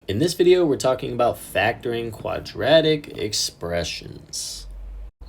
In this video, we're talking about factoring quadratic expressions.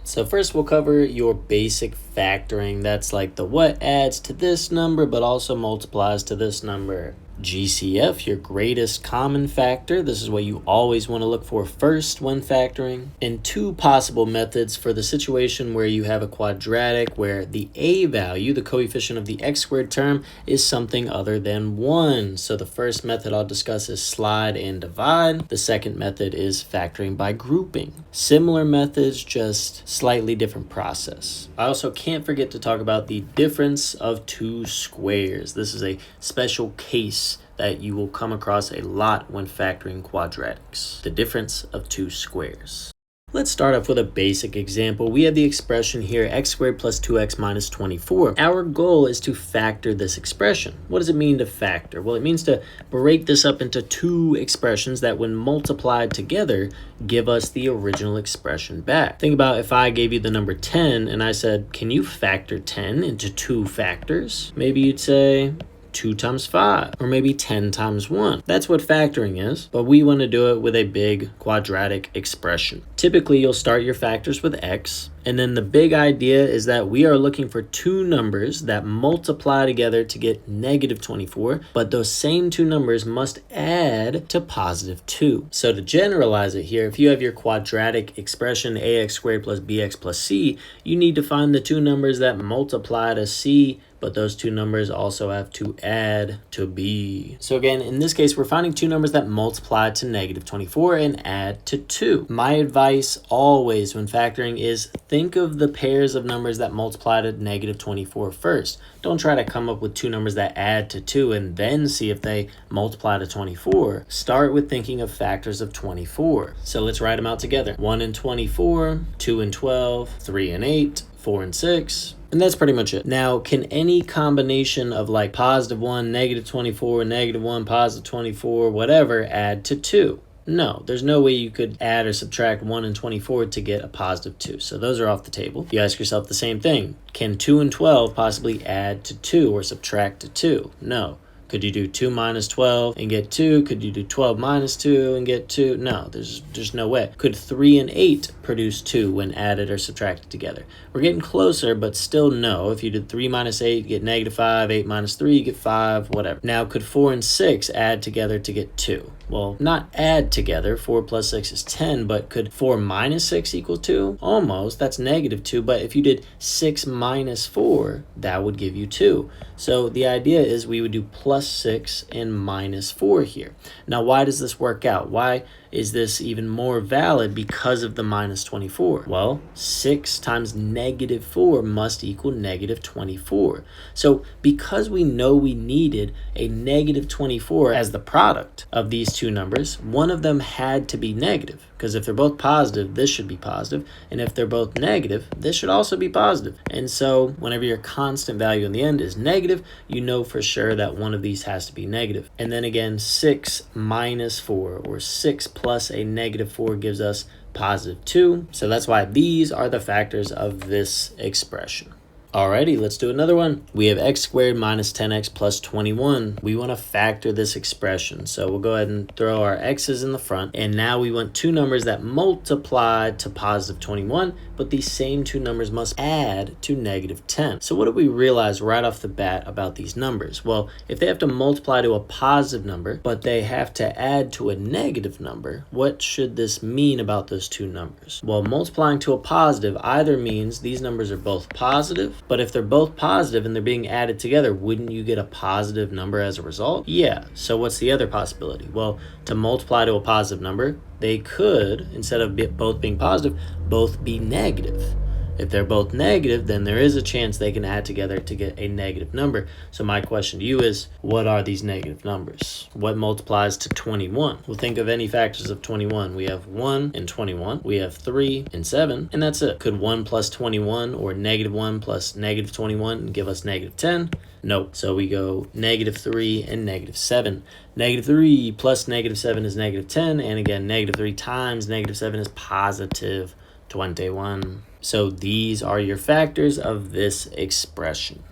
So first we'll cover your basic factoring. That's like the what adds to this number, but also multiplies to this number. GCF, your greatest common factor. This is what you always want to look for first when factoring. And two possible methods for the situation where you have a quadratic where the a value, the coefficient of the x squared term, is something other than 1. So the first method I'll discuss is slide and divide. The second method is factoring by grouping. Similar methods, just slightly different process. I also can't forget to talk about the difference of two squares. This is a special case that you will come across a lot when factoring quadratics. The difference of two squares. Let's start off with a basic example. We have the expression here, x squared plus 2x minus 24. Our goal is to factor this expression. What does it mean to factor? Well, it means to break this up into two expressions that when multiplied together, give us the original expression back. Think about if I gave you the number 10 and I said, can you factor 10 into two factors? Maybe you'd say, 2 times 5, or maybe 10 times 1. That's what factoring is, but we want to do it with a big quadratic expression. Typically, you'll start your factors with x, and then the big idea is that we are looking for two numbers that multiply together to get negative 24, but those same two numbers must add to positive 2. So to generalize it here, if you have your quadratic expression ax squared plus bx plus c, you need to find the two numbers that multiply to c, but those two numbers also have to add to b. So again, in this case, we're finding two numbers that multiply to negative 24 and add to 2. My advice always when factoring is think of the pairs of numbers that multiply to negative 24 first. Don't try to come up with two numbers that add to 2 and then see if they multiply to 24. Start with thinking of factors of 24. So let's write them out together. 1 and 24, 2 and 12, 3 and 8, 4 and 6. And that's pretty much it. Now, can any combination of like positive 1, negative 24, negative 1, positive 24, whatever, add to 2? No, there's no way you could add or subtract 1 and 24 to get a positive 2. So those are off the table. You ask yourself the same thing. Can 2 and 12 possibly add to 2 or subtract to 2? No. Could you do 2 minus 12 and get 2? Could you do 12 minus 2 and get 2? No, there's no way. Could 3 and 8 produce 2 when added or subtracted together? We're getting closer, but still no. If you did 3 minus 8, you get negative 5. 8 minus 3, you get 5, whatever. Now, could 4 and 6 add together to get 2? Well, not add together. 4 plus 6 is 10, but could 4 minus 6 equal 2? Almost. That's negative 2, but if you did 6 minus 4, that would give you 2. So the idea is we would do plus 6 and minus 4 here. Now, why does this work out? Why is this even more valid because of the minus 24? Well, 6 times negative 4 must equal negative 24. So because we know we needed a negative 24 as the product of these two numbers, one of them had to be negative. Because if they're both positive, this should be positive. And if they're both negative, this should also be positive. And so whenever your constant value in the end is negative, you know for sure that one of these has to be negative. And then again, 6 minus 4 or 6 plus a negative 4 gives us positive 2. So that's why these are the factors of this expression. Alrighty, let's do another one. We have x squared minus 10x plus 21. We want to factor this expression. So we'll go ahead and throw our x's in the front. And now we want two numbers that multiply to positive 21, but these same two numbers must add to negative 10. So what do we realize right off the bat about these numbers? Well, if they have to multiply to a positive number, but they have to add to a negative number, what should this mean about those two numbers? Well, multiplying to a positive either means these numbers are both positive, but if they're both positive and they're being added together, wouldn't you get a positive number as a result? Yeah. So what's the other possibility? Well, to multiply to a positive number, they could, instead of both being positive, both be negative. If they're both negative, then there is a chance they can add together to get a negative number. So my question to you is, what are these negative numbers? What multiplies to 21? Well, think of any factors of 21. We have 1 and 21. We have 3 and 7, and that's it. Could 1 plus 21 or negative 1 plus negative 21 give us negative 10? Nope. So we go negative 3 and negative 7. Negative 3 plus negative 7 is negative 10, and again, negative 3 times negative 7 is positive 21. So these are your factors of this expression.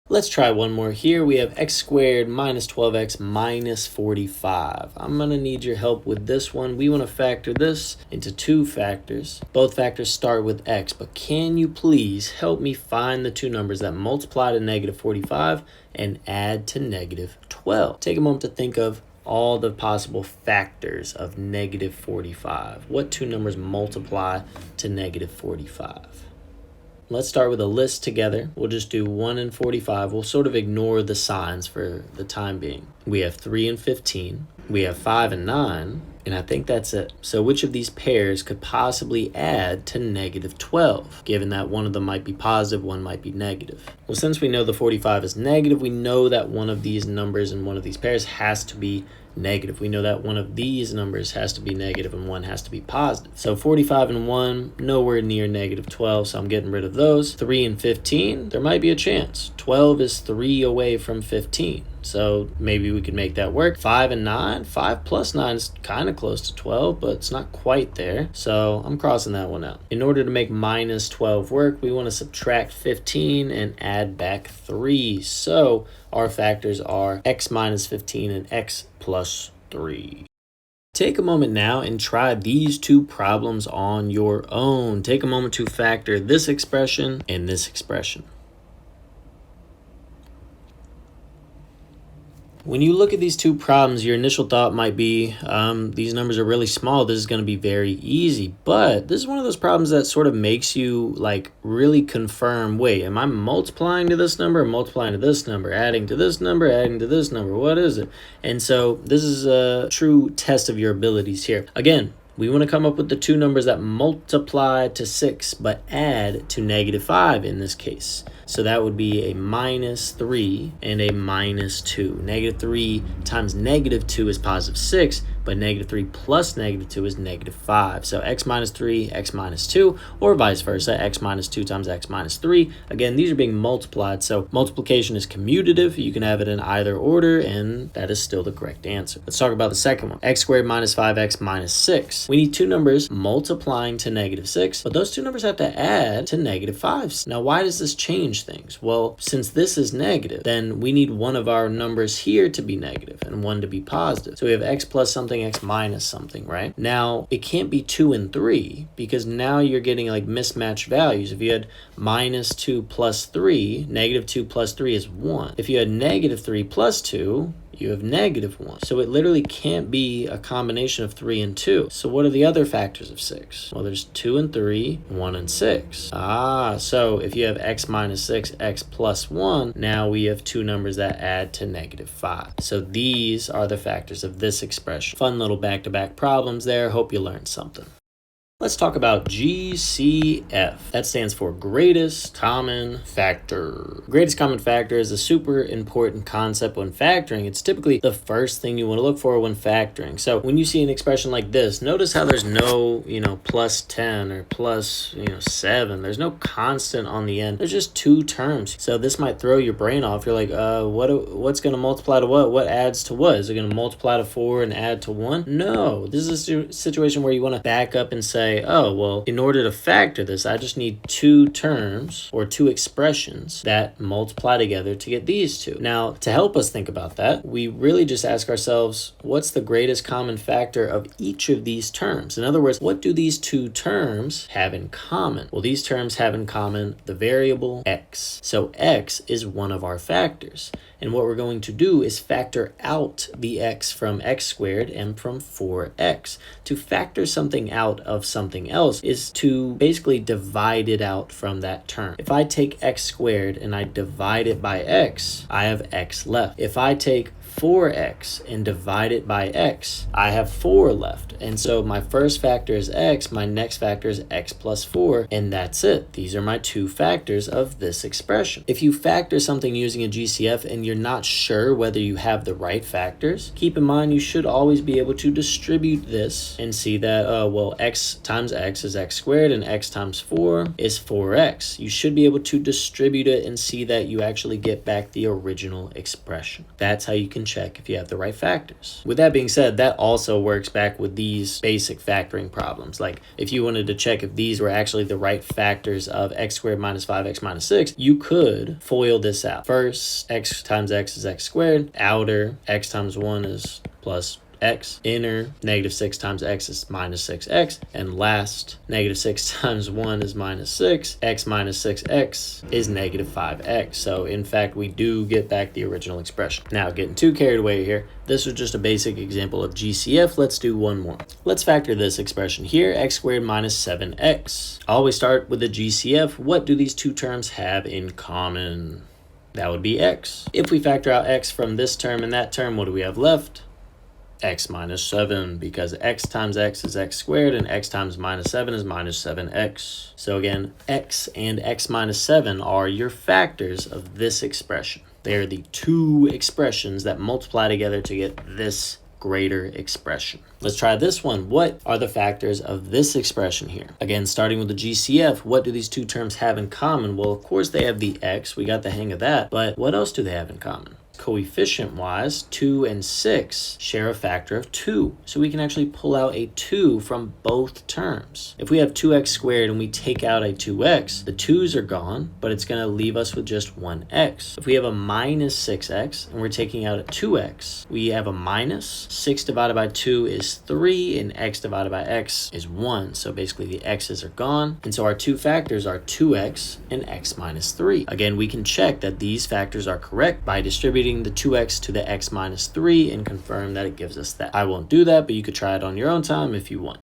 Let's try one more here. We have x squared minus 12x minus 45. I'm going to need your help with this one. We want to factor this into two factors. Both factors start with x, but can you please help me find the two numbers that multiply to negative 45 and add to negative 12? Take a moment to think of all the possible factors of negative 45. What two numbers multiply to negative 45? Let's start with a list together. We'll just do 1 and 45. We'll sort of ignore the signs for the time being. We have 3 and 15. We have 5 and 9. And I think that's it. So which of these pairs could possibly add to negative 12, given that one of them might be positive, one might be negative? Well, since we know the 45 is negative, we know that one of these numbers in one of these pairs has to be negative. We know that one of these numbers has to be negative and one has to be positive. So 45 and 1, nowhere near negative 12, so I'm getting rid of those. 3 and 15, there might be a chance. 12 is 3 away from 15. So maybe we could make that work. 5 and 9, 5 plus 9 is kind of close to 12, but it's not quite there. So I'm crossing that one out. In order to make minus 12 work, we want to subtract 15 and add back 3. So our factors are x minus 15 and x plus 3. Take a moment now and try these two problems on your own. Take a moment to factor this expression and this expression. When you look at these two problems, your initial thought might be, these numbers are really small. This is going to be very easy. But this is one of those problems that sort of makes you like really confirm, wait, am I multiplying to this number or multiplying to this number, adding to this number, adding to this number? What is it? And so this is a true test of your abilities here. Again, we want to come up with the two numbers that multiply to 6 but add to negative 5 in this case. So that would be a minus 3 and a minus 2. Negative 3 times negative 2 is positive 6, but negative 3 plus negative 2 is negative 5. So x minus 3, x minus 2, or vice versa, x minus 2 times x minus 3. Again, these are being multiplied, so multiplication is commutative. You can have it in either order, and that is still the correct answer. Let's talk about the second one. X squared minus 5x minus 6. We need two numbers multiplying to negative 6, but those two numbers have to add to negative 5. Now, why does this change things? Well, since this is negative, then we need one of our numbers here to be negative and one to be positive. So we have x plus something, x minus something, right? Now, it can't be 2 and 3 because now you're getting like mismatched values. If you had minus 2 plus 3, negative 2 plus 3 is 1. If you had negative 3 plus 2, you have negative 1. So it literally can't be a combination of 3 and 2. So what are the other factors of 6? Well, there's 2 and 3, 1 and 6. So if you have x minus 6, x plus 1, now we have two numbers that add to negative 5. So these are the factors of this expression. Fun little back-to-back problems there. Hope you learned something. Let's talk about GCF. That stands for greatest common factor. Greatest common factor is a super important concept when factoring. It's typically the first thing you want to look for when factoring. So when you see an expression like this, notice how there's no, plus 10 or plus, 7. There's no constant on the end. There's just two terms. So this might throw your brain off. You're like, what's going to multiply to what? What adds to what? Is it going to multiply to 4 and add to 1? No. This is a situation where you want to back up and say, oh, well, in order to factor this, I just need two terms or two expressions that multiply together to get these two. Now, to help us think about that, we really just ask ourselves, what's the greatest common factor of each of these terms? In other words, what do these two terms have in common? Well, these terms have in common the variable x. So x is one of our factors. And what we're going to do is factor out the x from x squared and from 4x. To factor something out of something else is to basically divide it out from that term. If I take x squared and I divide it by x, I have x left. If I take 4x and divide it by x, I have 4 left. And so my first factor is x, my next factor is x plus 4, and that's it. These are my two factors of this expression. If you factor something using a GCF and you're not sure whether you have the right factors, keep in mind you should always be able to distribute this and see that, x times x is x squared and x times 4 is 4x. You should be able to distribute it and see that you actually get back the original expression. That's how you can and check if you have the right factors. With that being said, that also works back with these basic factoring problems. Like if you wanted to check if these were actually the right factors of x squared minus 5x minus 6, you could FOIL this out. First, x times x is x squared. Outer, x times 1 is plus x. Inner, negative 6 times x is minus 6x. And last, negative 6 times 1 is minus 6. X minus 6x is negative 5x. So in fact, we do get back the original expression. Now, getting too carried away here, this was just a basic example of GCF. Let's do one more. Let's factor this expression here, x squared minus 7x. I always start with the GCF. What do these two terms have in common? That would be x. If we factor out x from this term and that term, what do we have left? X minus 7, because x times x is x squared and x times minus 7 is minus 7x. So again, x and x minus 7 are your factors of this expression. They are the two expressions that multiply together to get this greater expression. Let's try this one. What are the factors of this expression here? Again, starting with the GCF, what do these two terms have in common? Well, of course they have the x. We got the hang of that. But what else do they have in common? Coefficient-wise, 2 and 6 share a factor of 2. So we can actually pull out a 2 from both terms. If we have 2x squared and we take out a 2x, the 2's are gone, but it's going to leave us with just 1x. If we have a minus 6x and we're taking out a 2x, we have a minus. 6 divided by 2 is 3, and x divided by x is 1. So basically the x's are gone. And so our two factors are 2x and x minus 3. Again, we can check that these factors are correct by distributing the 2x to the x minus 3 and confirm that it gives us that. I won't do that, but you could try it on your own time if you want.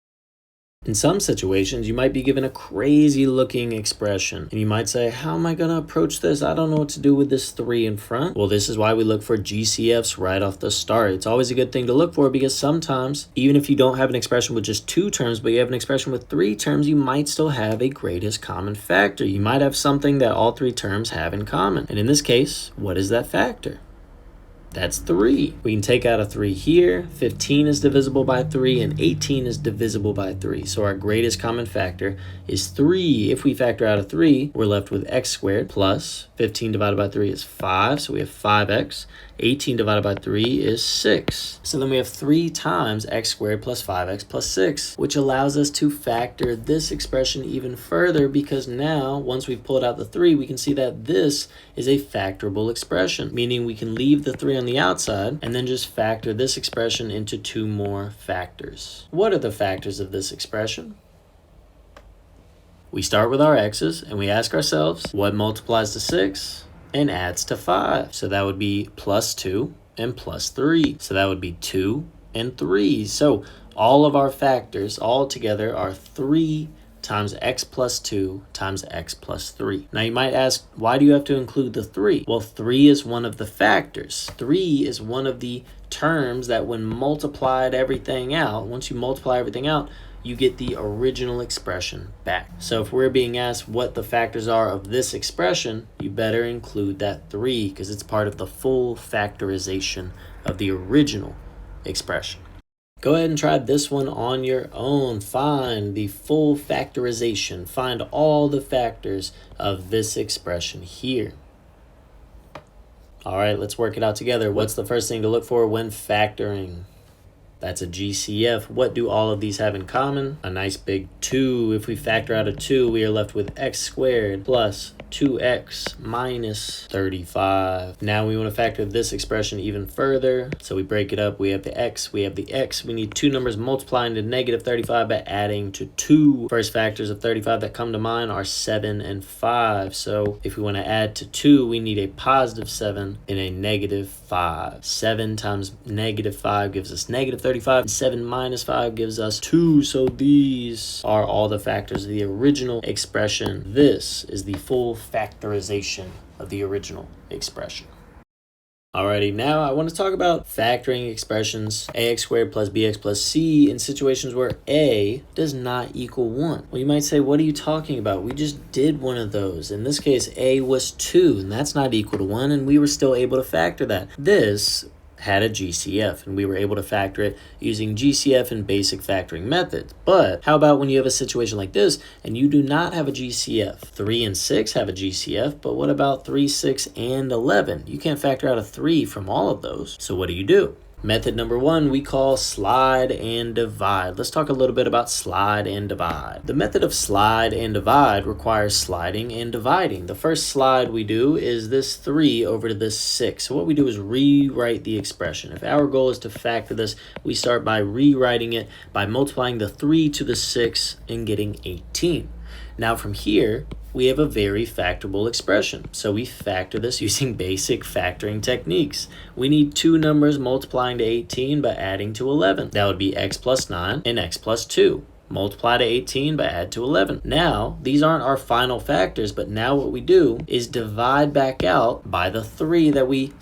In some situations, you might be given a crazy looking expression and you might say, how am I going to approach this? I don't know what to do with this 3 in front. Well, this is why we look for GCFs right off the start. It's always a good thing to look for because sometimes, even if you don't have an expression with just 2 terms, but you have an expression with 3 terms, you might still have a greatest common factor. You might have something that all 3 terms have in common. And in this case, what is that factor? That's 3. We can take out a 3 here. 15 is divisible by 3 and 18 is divisible by 3. So our greatest common factor is 3. If we factor out a 3, we're left with x squared plus 15 divided by 3 is 5. So we have 5x. 18 divided by 3 is 6. So then we have 3 times x squared plus 5x plus 6, which allows us to factor this expression even further because now, once we've pulled out the 3, we can see that this is a factorable expression, meaning we can leave the 3 on the outside and then just factor this expression into 2 more factors. What are the factors of this expression? We start with our x's and we ask ourselves, what multiplies to 6? And adds to 5. So that would be plus 2 and plus 3. So that would be 2 and 3. So all of our factors all together are 3 times x plus 2 times x plus 3. Now you might ask, why do you have to include the 3? Well, 3 is one of the factors. 3 is one of the terms that when multiplied everything out, once you multiply everything out, you get the original expression back. So if we're being asked what the factors are of this expression, you better include that 3 because it's part of the full factorization of the original expression. Go ahead and try this one on your own. Find the full factorization. Find all the factors of this expression here. All right, let's work it out together. What's the first thing to look for when factoring? That's a GCF. What do all of these have in common? A nice big 2. If we factor out a 2, we are left with x squared plus 2x minus 35. Now we want to factor this expression even further. So we break it up. We have the x, we have the x. We need 2 numbers multiplying to negative 35 by adding to 2. First factors of 35 that come to mind are 7 and 5. So if we want to add to 2, we need a positive 7 and a negative 5. 7 times negative 5 gives us negative 35. And 7 minus 5 gives us 2. So these are all the factors of the original expression. This is the full factorization of the original expression. Alrighty, now I want to talk about factoring expressions ax squared plus bx plus c in situations where a does not equal 1. Well, you might say, what are you talking about? We just did one of those. In this case, a was 2, and that's not equal to 1, and we were still able to factor that. This had a GCF, and we were able to factor it using GCF and basic factoring methods. But how about when you have a situation like this and you do not have a GCF? 3 and 6 have a GCF, but what about 3, 6, and 11? You can't factor out a 3 from all of those. So what do? Method number 1 we call slide and divide. Let's talk a little bit about slide and divide. The method of slide and divide requires sliding and dividing. The first slide we do is this 3 over to this 6. So what we do is rewrite the expression. If our goal is to factor this, we start by rewriting it by multiplying the 3 to the 6 and getting 18. Now from here, we have a very factorable expression. So we factor this using basic factoring techniques. We need two numbers multiplying to 18 by adding to 11. That would be x plus 9 and x plus 2. Multiply to 18 by add to 11. Now, these aren't our final factors, but now what we do is divide back out by the 3 that we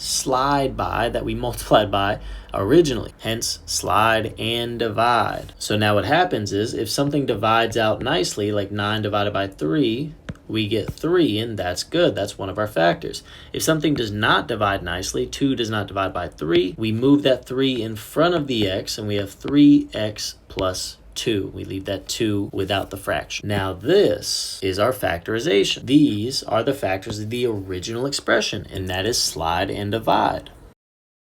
multiplied by originally. Hence, slide and divide. So now what happens is, if something divides out nicely, like 9 divided by 3, we get 3, and that's good. That's one of our factors. If something does not divide nicely, 2 does not divide by 3, we move that 3 in front of the x, and we have 3x plus 2. We leave that 2 without the fraction. Now this is our factorization. These are the factors of the original expression, and that is slide and divide.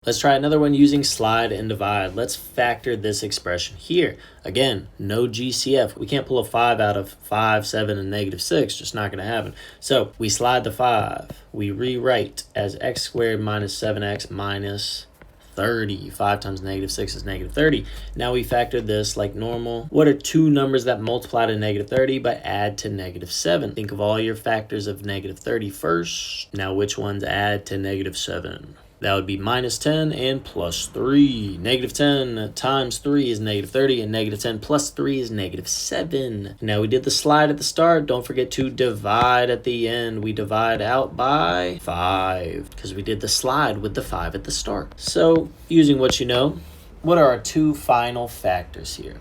Let's try another one using slide and divide. Let's factor this expression here. Again, no GCF. We can't pull a 5 out of 5, 7, and negative 6. Just not going to happen. So we slide the 5. We rewrite as x squared minus 7x minus 30. 5 times negative 6 is negative 30. Now we factor this like normal. What are two numbers that multiply to negative 30 but add to negative 7? Think of all your factors of negative 30 first. Now which ones add to negative 7? That would be minus 10 and plus 3. Negative 10 times 3 is negative 30, and negative 10 plus 3 is negative 7. Now we did the slide at the start. Don't forget to divide at the end. We divide out by 5 because we did the slide with the 5 at the start. So using what you know, what are our two final factors here?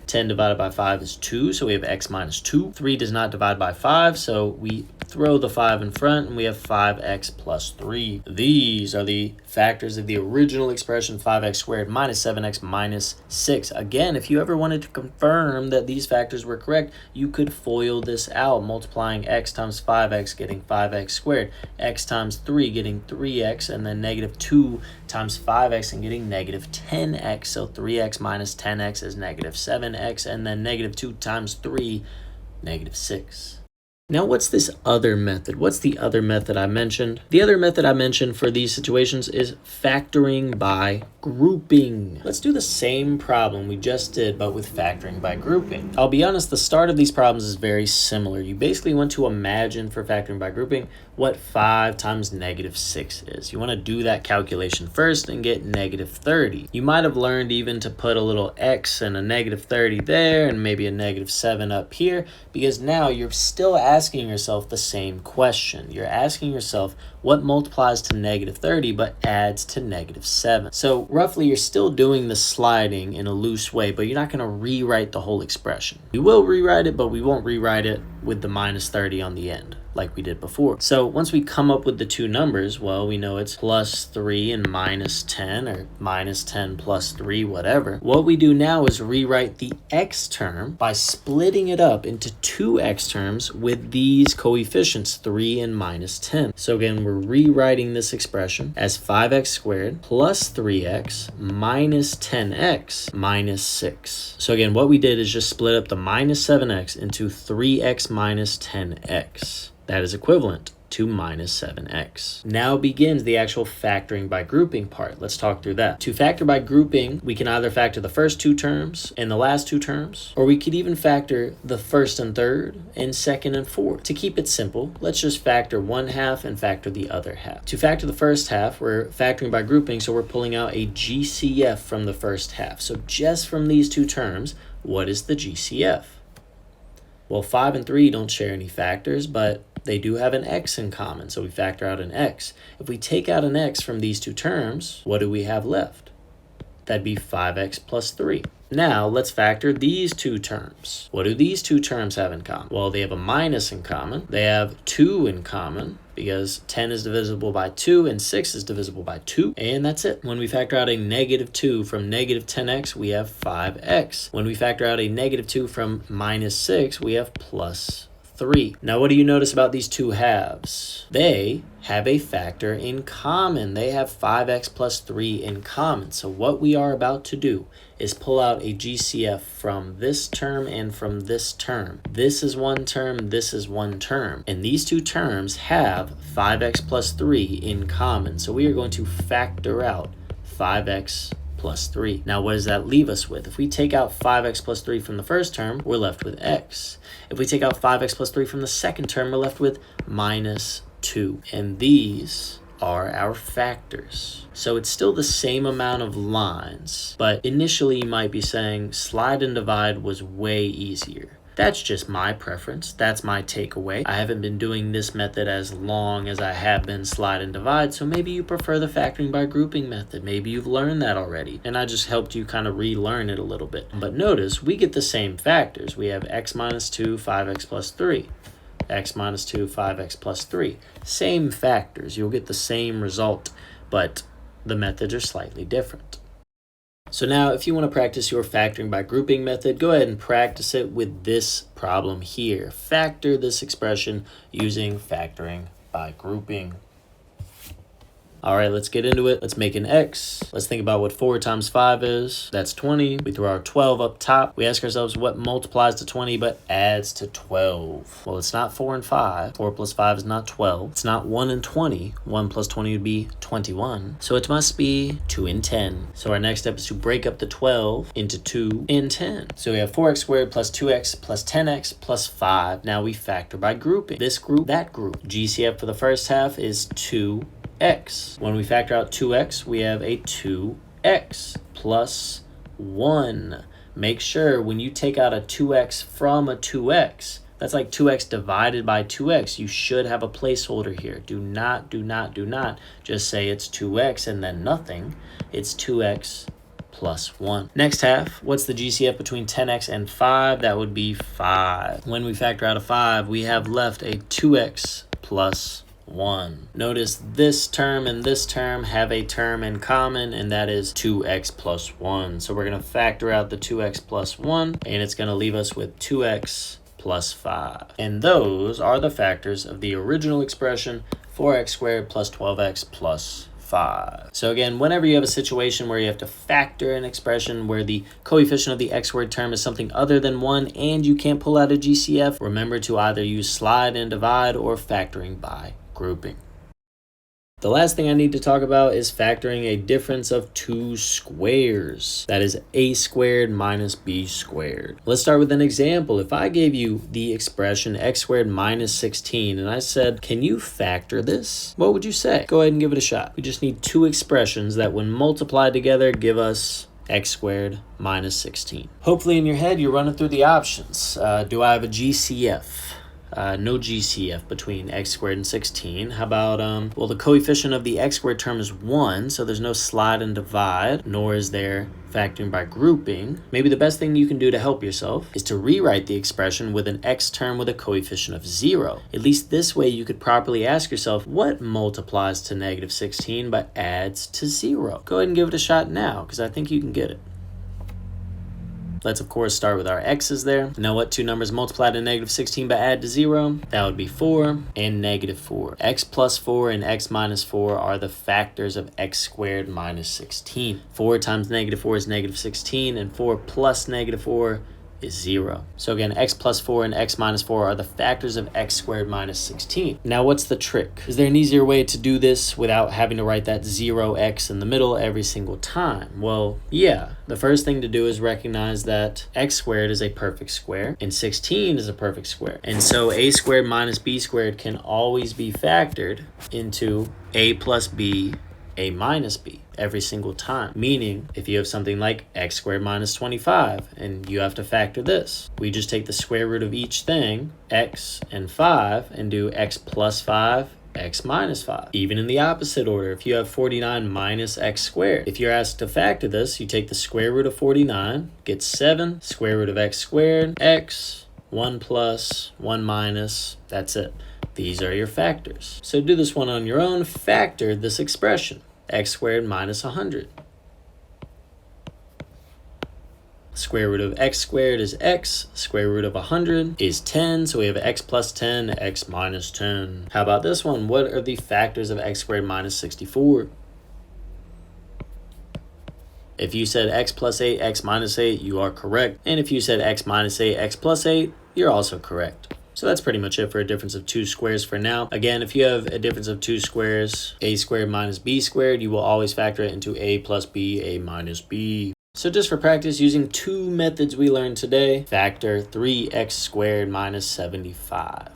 10 divided by 5 is 2, so we have x minus 2. 3 does not divide by 5, so we throw the 5 in front, and we have 5x plus 3. These are the factors of the original expression, 5x squared minus 7x minus 6. Again, if you ever wanted to confirm that these factors were correct, you could FOIL this out, multiplying x times 5x, getting 5x squared, x times 3, getting 3x, and then negative 2 times 5x and getting negative 10x. So 3x minus 10x is negative 7x, and then negative 2 times 3, negative 6. Now, what's this other method? What's the other method I mentioned? The other method I mentioned for these situations is factoring by grouping. Let's do the same problem we just did, but with factoring by grouping. I'll be honest, the start of these problems is very similar. You basically want to imagine for factoring by grouping what 5 times negative 6 is. You want to do that calculation first and get negative 30. You might have learned even to put a little x and a negative 30 there and maybe a negative 7 up here, because now you're still asking yourself the same question. You're asking yourself what multiplies to negative 30 but adds to negative 7. So roughly you're still doing the sliding in a loose way, but you're not going to rewrite the whole expression. We will rewrite it, but we won't rewrite it with the minus 30 on the end like we did before. So once we come up with the two numbers, well, we know it's plus 3 and minus 10, or minus 10 plus 3, whatever. What we do now is rewrite the x term by splitting it up into two x terms with these coefficients, 3 and minus 10. So again, we're rewriting this expression as 5x squared plus 3x minus 10x minus 6. So again, what we did is just split up the minus 7x into 3x minus 10x. That is equivalent to minus 7x. Now begins the actual factoring by grouping part. Let's talk through that. To factor by grouping, we can either factor the first two terms and the last two terms, or we could even factor the first and third and second and fourth. To keep it simple, let's just factor one half and factor the other half. To factor the first half, we're factoring by grouping, so we're pulling out a GCF from the first half. So just from these two terms, what is the GCF? Well, 5 and 3 don't share any factors, but they do have an x in common, so we factor out an x. If we take out an x from these two terms, what do we have left? That'd be 5x plus 3. Now let's factor these two terms. What do these two terms have in common? Well, they have a minus in common. They have 2 in common because 10 is divisible by 2 and 6 is divisible by 2. And that's it. When we factor out a negative 2 from negative 10x, we have 5x. When we factor out a negative 2 from minus 6, we have plus 3. Now, what do you notice about these two halves? They have a factor in common. They have 5x plus 3 in common. So what we are about to do is pull out a GCF from this term and from this term. This is one term, this is one term. And these two terms have 5x plus 3 in common. So we are going to factor out 5x plus 3. Now, what does that leave us with? If we take out 5x plus 3 from the first term, we're left with x. If we take out 5x plus 3 from the second term, we're left with minus 2. And these are our factors. So it's still the same amount of lines, but initially you might be saying slide and divide was way easier. That's just my preference. That's my takeaway. I haven't been doing this method as long as I have been slide and divide, so maybe you prefer the factoring by grouping method. Maybe you've learned that already, and I just helped you kind of relearn it a little bit. But notice, we get the same factors. We have x minus 2, 5x plus 3. X minus 2, 5x plus 3. Same factors. You'll get the same result, but the methods are slightly different. So now, if you want to practice your factoring by grouping method, go ahead and practice it with this problem here. Factor this expression using factoring by grouping. All right, let's get into it. Let's make an x. Let's think about what 4 times 5 is. That's 20. We throw our 12 up top. We ask ourselves what multiplies to 20 but adds to 12. Well, it's not 4 and 5. 4 plus 5 is not 12. It's not 1 and 20. 1 plus 20 would be 21. So it must be 2 and 10. So our next step is to break up the 12 into 2 and 10. So we have 4x squared plus 2x plus 10x plus 5. Now we factor by grouping. This group, that group. GCF for the first half is 2x. When we factor out 2x, we have a 2x plus 1. Make sure when you take out a 2x from a 2x, that's like 2x divided by 2x. You should have a placeholder here. Do not just say it's 2x and then nothing. It's 2x plus 1. Next half, what's the GCF between 10x and 5? That would be 5. When we factor out a 5, we have left a 2x plus 1. Notice this term and this term have a term in common, and that is 2x plus 1. So we're going to factor out the 2x plus 1, and it's going to leave us with 2x plus 5. And those are the factors of the original expression, 4x squared plus 12x plus 5. So again, whenever you have a situation where you have to factor an expression where the coefficient of the x squared term is something other than 1 and you can't pull out a GCF, remember to either use slide and divide or factoring by grouping. The last thing I need to talk about is factoring a difference of two squares. That is a squared minus b squared. Let's start with an example. If I gave you the expression x squared minus 16 and I said, can you factor this? What would you say? Go ahead and give it a shot. We just need two expressions that when multiplied together give us x squared minus 16. Hopefully in your head you're running through the options. Do I have a GCF? No GCF between x squared and 16. How about, well, the coefficient of the x squared term is 1, so there's no slide and divide, nor is there factoring by grouping. Maybe the best thing you can do to help yourself is to rewrite the expression with an x term with a coefficient of 0. At least this way you could properly ask yourself, what multiplies to negative 16 but adds to 0? Go ahead and give it a shot now, because I think you can get it. Let's, of course, start with our x's there. Now, what two numbers multiply to negative 16 but add to 0? That would be 4 and negative 4. X plus 4 and x minus 4 are the factors of x squared minus 16. 4 times negative 4 is negative 16, and 4 plus negative 4 is 0. So again, x plus 4 and x minus 4 are the factors of x squared minus 16. Now, what's the trick? Is there an easier way to do this without having to write that 0x in the middle every single time? Well, yeah. The first thing to do is recognize that x squared is a perfect square and 16 is a perfect square. And so a squared minus b squared can always be factored into a plus b, a minus b every single time. Meaning, if you have something like x squared minus 25 and you have to factor this, we just take the square root of each thing, x and 5, and do x plus 5, x minus 5. Even in the opposite order, if you have 49 minus x squared, if you're asked to factor this, you take the square root of 49, get 7, square root of x squared, x, 1 plus, 1 minus, that's it. These are your factors. So do this one on your own. Factor this expression, x squared minus 100. Square root of x squared is x. Square root of 100 is 10. So we have x plus 10, x minus 10. How about this one? What are the factors of x squared minus 64? If you said x plus 8, x minus 8, you are correct. And if you said x minus 8, x plus 8, you're also correct. So that's pretty much it for a difference of two squares for now. Again, if you have a difference of two squares, a squared minus b squared, you will always factor it into a plus b, a minus b. So just for practice, using two methods we learned today, factor 3x squared minus 75.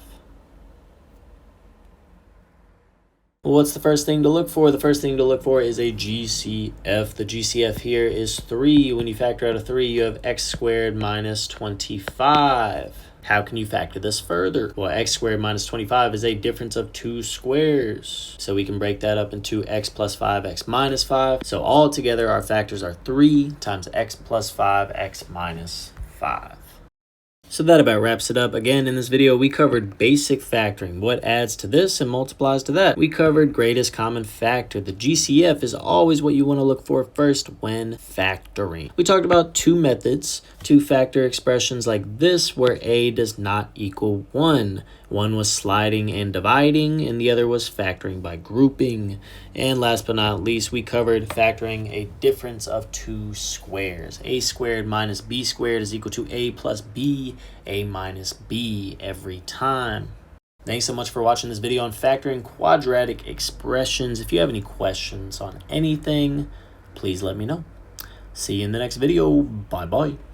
Well, what's the first thing to look for? The first thing to look for is a GCF. The GCF here is 3. When you factor out a 3, you have x squared minus 25. How can you factor this further? Well, x squared minus 25 is a difference of two squares. So we can break that up into x plus 5, x minus 5. So all together, our factors are 3 times x plus 5, x minus 5. So that about wraps it up. Again, in this video, we covered basic factoring, what adds to this and multiplies to that. We covered greatest common factor. The GCF is always what you want to look for first when factoring. We talked about two methods to factor expressions like this where a does not equal 1. One was sliding and dividing, and the other was factoring by grouping. And last but not least, we covered factoring a difference of two squares. A squared minus b squared is equal to a plus b, a minus b every time. Thanks so much for watching this video on factoring quadratic expressions. If you have any questions on anything, please let me know. See you in the next video. Bye-bye.